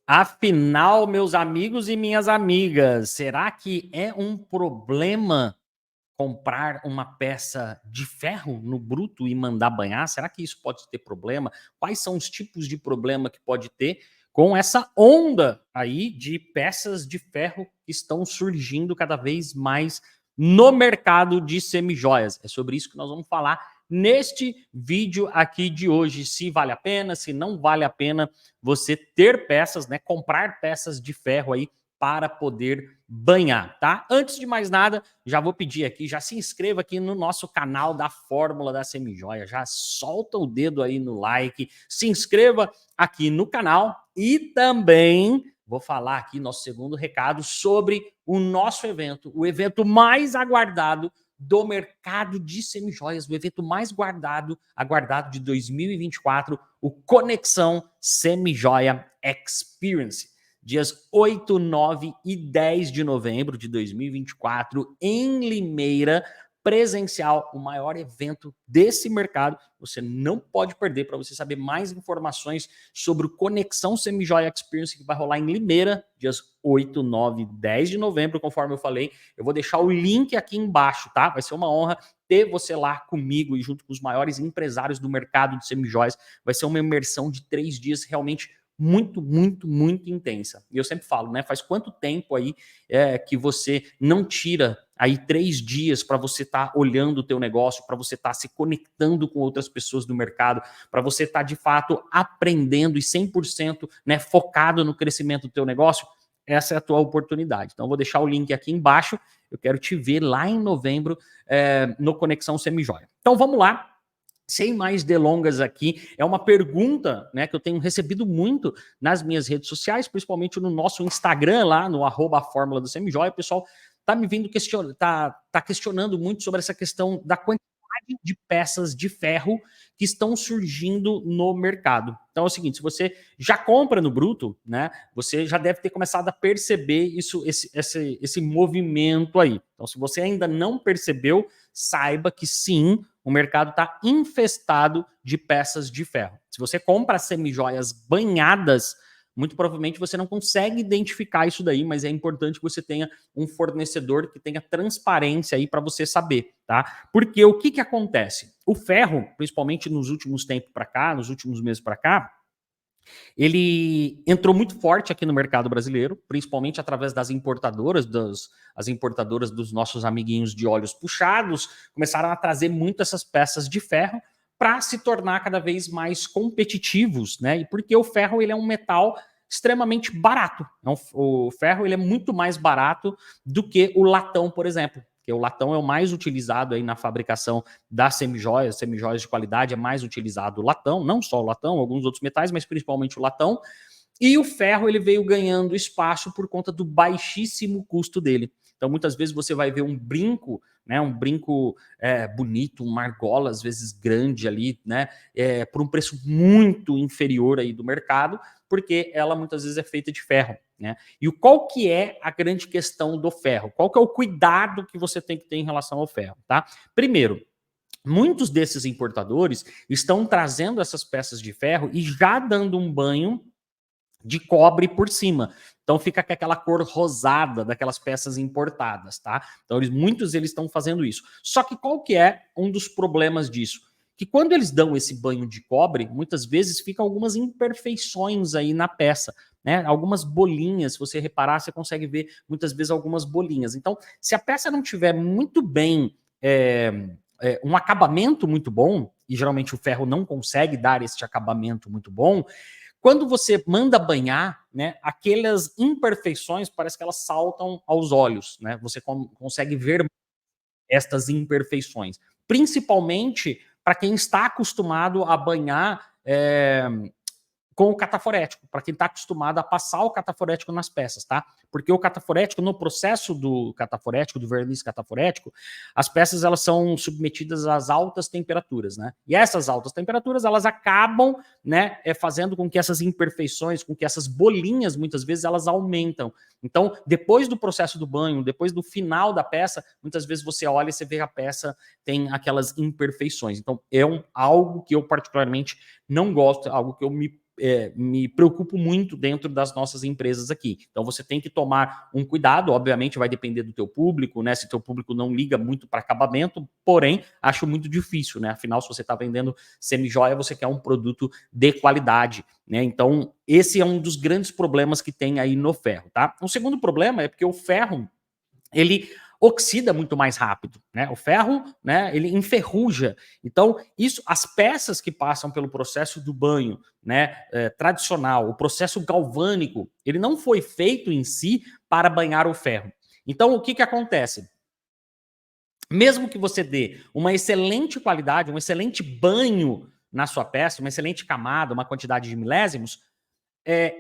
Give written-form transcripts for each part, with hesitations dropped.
Afinal, meus amigos e minhas amigas, será que é um problema comprar uma peça de ferro no bruto e mandar banhar? Será que isso pode ter problema? Quais são os tipos de problema que pode ter com essa onda aí de peças de ferro que estão surgindo cada vez mais no mercado de semijoias? É sobre isso que nós vamos falar neste vídeo aqui de hoje. Se vale a pena, se não vale a pena você ter peças, né? Comprar peças de ferro aí para poder banhar, tá? Antes de mais nada, já vou pedir aqui, já se inscreva aqui no nosso canal da Fórmula da Semijoia, já solta o dedo aí no like, se inscreva aqui no canal e também vou falar aqui nosso segundo recado sobre o nosso evento, o evento mais aguardado do mercado de semijoias, o evento mais aguardado de 2024, o Conexão Semijoia Experience. Dias 8, 9 e 10 de novembro de 2024, em Limeira, presencial, o maior evento desse mercado. Você não pode perder. Para você saber mais informações sobre o Conexão Semijoia Experience, que vai rolar em Limeira, dias 8, 9 e 10 de novembro, conforme eu falei. Eu vou deixar o link aqui embaixo, tá? Vai ser uma honra ter você lá comigo e junto com os maiores empresários do mercado de semijoias. Vai ser uma imersão de 3 dias realmente muito intensa. E eu sempre falo, né? Faz quanto tempo aí que você não tira aí 3 dias para você estar olhando o teu negócio, para você estar se conectando com outras pessoas do mercado, para você estar de fato aprendendo e 100%, né, focado no crescimento do teu negócio? Essa é a tua oportunidade. Então eu vou deixar o link aqui embaixo. Eu quero te ver lá em novembro no Conexão Semijoia. Então vamos lá. Sem mais delongas aqui, é uma pergunta, né, que eu tenho recebido muito nas minhas redes sociais, principalmente no nosso Instagram, lá no @Fórmula do Semijoia. O pessoal tá me vindo tá questionando muito sobre essa questão da quantidade de peças de ferro que estão surgindo no mercado. Então é o seguinte, se você já compra no bruto, né, você já deve ter começado a perceber esse movimento aí. Então se você ainda não percebeu, saiba que sim, o mercado está infestado de peças de ferro. Se você compra semijoias banhadas, muito provavelmente você não consegue identificar isso daí, mas é importante que você tenha um fornecedor que tenha transparência aí para você saber, tá? Porque o que acontece? O ferro, principalmente nos últimos tempos para cá, nos últimos meses para cá, ele entrou muito forte aqui no mercado brasileiro, principalmente através das importadoras, as importadoras dos nossos amiguinhos de olhos puxados, começaram a trazer muito essas peças de ferro para se tornar cada vez mais competitivos, né? E porque o ferro ele é um metal extremamente barato. O ferro ele é muito mais barato do que o latão, por exemplo. Porque o latão é o mais utilizado aí na fabricação das semijoias de qualidade, é mais utilizado o latão, não só o latão, alguns outros metais, mas principalmente o latão. E o ferro ele veio ganhando espaço por conta do baixíssimo custo dele. Então, muitas vezes você vai ver um brinco, né, um brinco bonito, uma argola, às vezes grande ali, né, por um preço muito inferior aí do mercado, porque ela muitas vezes é feita de ferro, né? E qual que é a grande questão do ferro? Qual que é o cuidado que você tem que ter em relação ao ferro, tá? Primeiro, muitos desses importadores estão trazendo essas peças de ferro e já dando um banho de cobre por cima. Então fica com aquela cor rosada daquelas peças importadas, tá? Então muitos eles estão fazendo isso. Só que qual que é um dos problemas disso? Que quando eles dão esse banho de cobre, muitas vezes ficam algumas imperfeições aí na peça, né? Algumas bolinhas, se você reparar, você consegue ver muitas vezes algumas bolinhas. Então, se a peça não tiver muito bem um acabamento muito bom, e geralmente o ferro não consegue dar esse acabamento muito bom, quando você manda banhar, né, aquelas imperfeições parece que elas saltam aos olhos, né? Você consegue ver estas imperfeições, principalmente para quem está acostumado a banhar com o cataforético, para quem está acostumado a passar o cataforético nas peças, tá? Porque o cataforético, no processo do cataforético, do verniz cataforético, as peças elas são submetidas às altas temperaturas, né? E essas altas temperaturas, elas acabam, né, fazendo com que essas imperfeições, com que essas bolinhas, muitas vezes, elas aumentam. Então, depois do processo do banho, depois do final da peça, muitas vezes você olha e você vê que a peça tem aquelas imperfeições. Então, algo que eu particularmente não gosto, algo que eu me me preocupo muito dentro das nossas empresas aqui. Então você tem que tomar um cuidado, obviamente vai depender do teu público, né? Se teu público não liga muito para acabamento, porém, acho muito difícil, né? Afinal, se você está vendendo semijoia, você quer um produto de qualidade, né? Então, esse é um dos grandes problemas que tem aí no ferro, tá? O segundo problema é porque o ferro, ele oxida muito mais rápido, né? O ferro, né, ele enferruja. Então, isso, as peças que passam pelo processo do banho, né, tradicional, o processo galvânico, ele não foi feito em si para banhar o ferro. Então, o que que acontece? Mesmo que você dê uma excelente qualidade, um excelente banho na sua peça, uma excelente camada, uma quantidade de milésimos,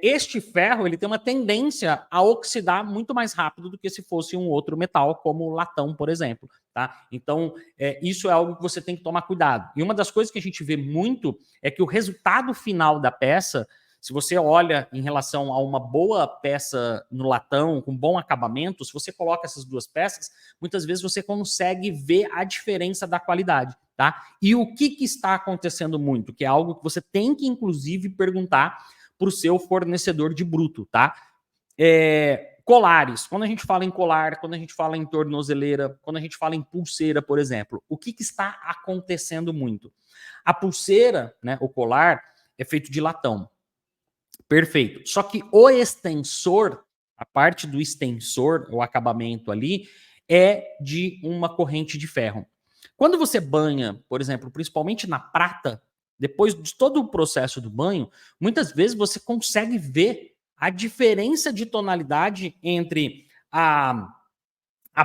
este ferro ele tem uma tendência a oxidar muito mais rápido do que se fosse um outro metal, como o latão, por exemplo. Tá? Então, isso é algo que você tem que tomar cuidado. E uma das coisas que a gente vê muito é que o resultado final da peça, se você olha em relação a uma boa peça no latão, com bom acabamento, se você coloca essas duas peças, muitas vezes você consegue ver a diferença da qualidade. Tá? E o que está acontecendo muito? Que é algo que você tem que, inclusive, perguntar para o seu fornecedor de bruto, tá? Colares. Quando a gente fala em colar, quando a gente fala em tornozeleira, quando a gente fala em pulseira, por exemplo, o que está acontecendo muito? A pulseira, né, o colar, é feito de latão. Perfeito. Só que o extensor, a parte do extensor, o acabamento ali, é de uma corrente de ferro. Quando você banha, por exemplo, principalmente na prata, depois de todo o processo do banho, muitas vezes você consegue ver a diferença de tonalidade entre a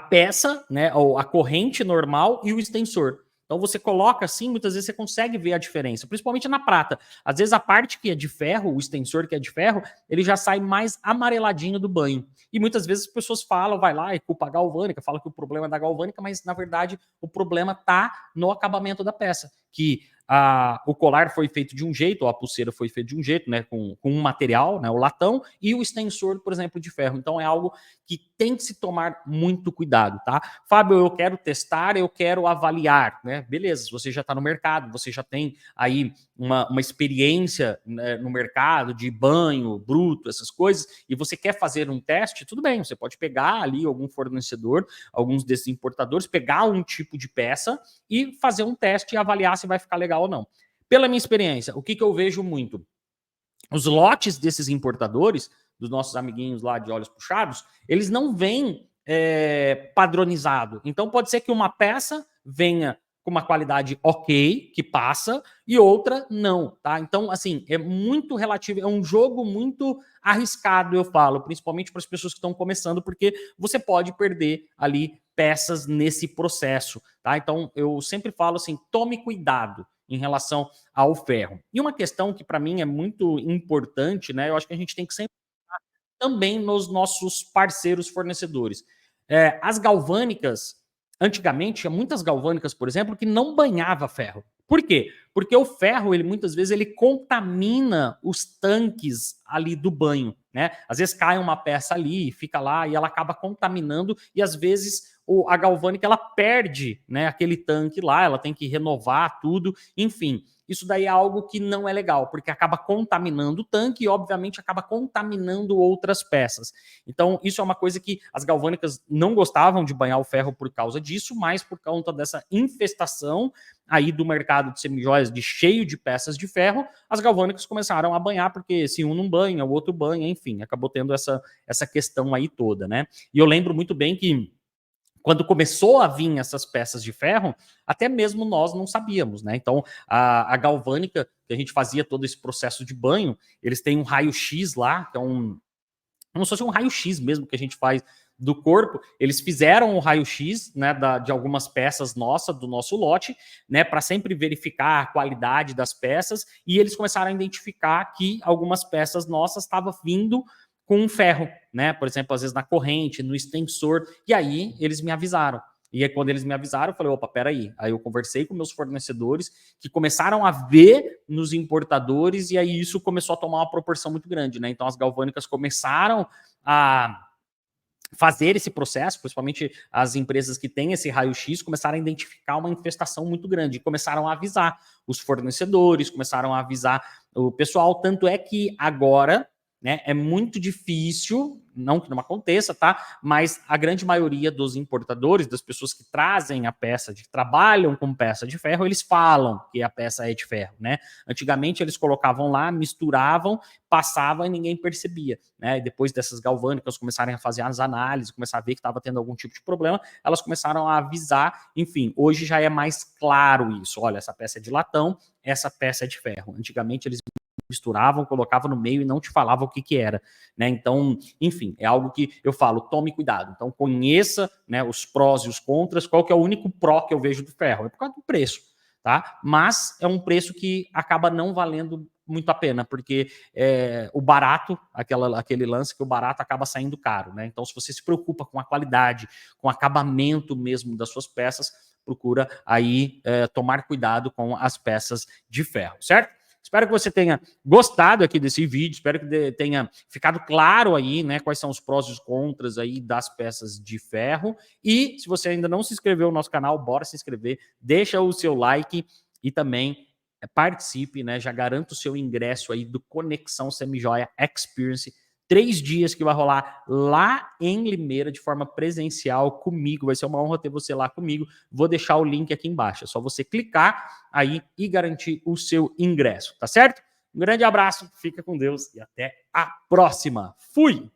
peça, né, ou a corrente normal e o extensor. Então você coloca assim, muitas vezes você consegue ver a diferença, principalmente na prata. Às vezes a parte que é de ferro, o extensor que é de ferro, ele já sai mais amareladinho do banho. E muitas vezes as pessoas falam, vai lá e culpa a galvânica, fala que o problema é da galvânica, mas na verdade o problema está no acabamento da peça, que o colar foi feito de um jeito, ou a pulseira foi feita de um jeito, né, com um material, né, o latão, e o extensor, por exemplo, de ferro. Então é algo que tem que se tomar muito cuidado, tá? Fábio, eu quero testar, eu quero avaliar, né? Beleza, você já está no mercado, você já tem aí uma experiência, né, no mercado de banho, bruto, essas coisas, e você quer fazer um teste, tudo bem, você pode pegar ali algum fornecedor, alguns desses importadores, pegar um tipo de peça e fazer um teste e avaliar se vai ficar legal ou não. Pela minha experiência, o que eu vejo muito? Os lotes desses importadores, dos nossos amiguinhos lá de olhos puxados, eles não vêm padronizado. Então pode ser que uma peça venha com uma qualidade ok, que passa, e outra não, tá? Então, assim, é muito relativo, é um jogo muito arriscado, eu falo, principalmente para as pessoas que estão começando, porque você pode perder ali peças nesse processo, tá? Então, eu sempre falo assim, tome cuidado em relação ao ferro. E uma questão que para mim é muito importante, né? Eu acho que a gente tem que sempre também nos nossos parceiros fornecedores. As galvânicas, antigamente, tinha muitas galvânicas, por exemplo, que não banhava ferro. Por quê? Porque o ferro, ele muitas vezes, ele contamina os tanques ali do banho, né? Às vezes cai uma peça ali, fica lá e ela acaba contaminando e às vezes a galvânica ela perde, né, aquele tanque lá, ela tem que renovar tudo, enfim. Isso daí é algo que não é legal, porque acaba contaminando o tanque e, obviamente, acaba contaminando outras peças. Então, isso é uma coisa que as galvânicas não gostavam de banhar o ferro por causa disso, mas por conta dessa infestação aí do mercado de semijoias de cheio de peças de ferro, as galvânicas começaram a banhar, porque se um não banha, o outro banha, enfim, acabou tendo essa questão aí toda, né? E eu lembro muito bem que quando começou a vir essas peças de ferro, até mesmo nós não sabíamos, né? Então, a galvânica, que a gente fazia todo esse processo de banho, eles têm um raio-x lá, que é como se fosse um raio-x mesmo que a gente faz do corpo. Eles fizeram o raio-x, né, de algumas peças nossas, do nosso lote, né, para sempre verificar a qualidade das peças, e eles começaram a identificar que algumas peças nossas estavam vindo com um ferro, né? Por exemplo, às vezes na corrente, no extensor, e aí eles me avisaram. E aí, quando eles me avisaram, eu falei, opa, peraí. Aí eu conversei com meus fornecedores, que começaram a ver nos importadores, e aí isso começou a tomar uma proporção muito grande, né? Então as galvânicas começaram a fazer esse processo, principalmente as empresas que têm esse raio-x, começaram a identificar uma infestação muito grande, começaram a avisar os fornecedores, começaram a avisar o pessoal, tanto é que agora, né, é muito difícil, não que não aconteça, tá? Mas a grande maioria dos importadores, das pessoas que trazem a peça, que trabalham com peça de ferro, eles falam que a peça é de ferro, né? Antigamente eles colocavam lá, misturavam, passava e ninguém percebia, né? E depois dessas galvânicas começarem a fazer as análises, começar a ver que estava tendo algum tipo de problema, elas começaram a avisar, enfim, hoje já é mais claro isso. Olha, essa peça é de latão, essa peça é de ferro. Antigamente eles misturavam, colocavam no meio e não te falavam o que que era, né? Então, enfim, é algo que eu falo, tome cuidado. Então, conheça, né, os prós e os contras. Qual que é o único pró que eu vejo do ferro? É por causa do preço, tá? Mas é um preço que acaba não valendo muito a pena, porque o barato, aquele lance que o barato acaba saindo caro, né? Então, se você se preocupa com a qualidade, com o acabamento mesmo das suas peças, procura aí tomar cuidado com as peças de ferro, certo? Espero que você tenha gostado aqui desse vídeo, espero que tenha ficado claro aí, né, quais são os prós e os contras aí das peças de ferro. E se você ainda não se inscreveu no nosso canal, bora se inscrever, deixa o seu like e também participe, né? Já garanta o seu ingresso aí do Conexão Semijoia Experience. 3 dias que vai rolar lá em Limeira de forma presencial comigo. Vai ser uma honra ter você lá comigo. Vou deixar o link aqui embaixo. É só você clicar aí e garantir o seu ingresso, tá certo? Um grande abraço, fica com Deus e até a próxima. Fui!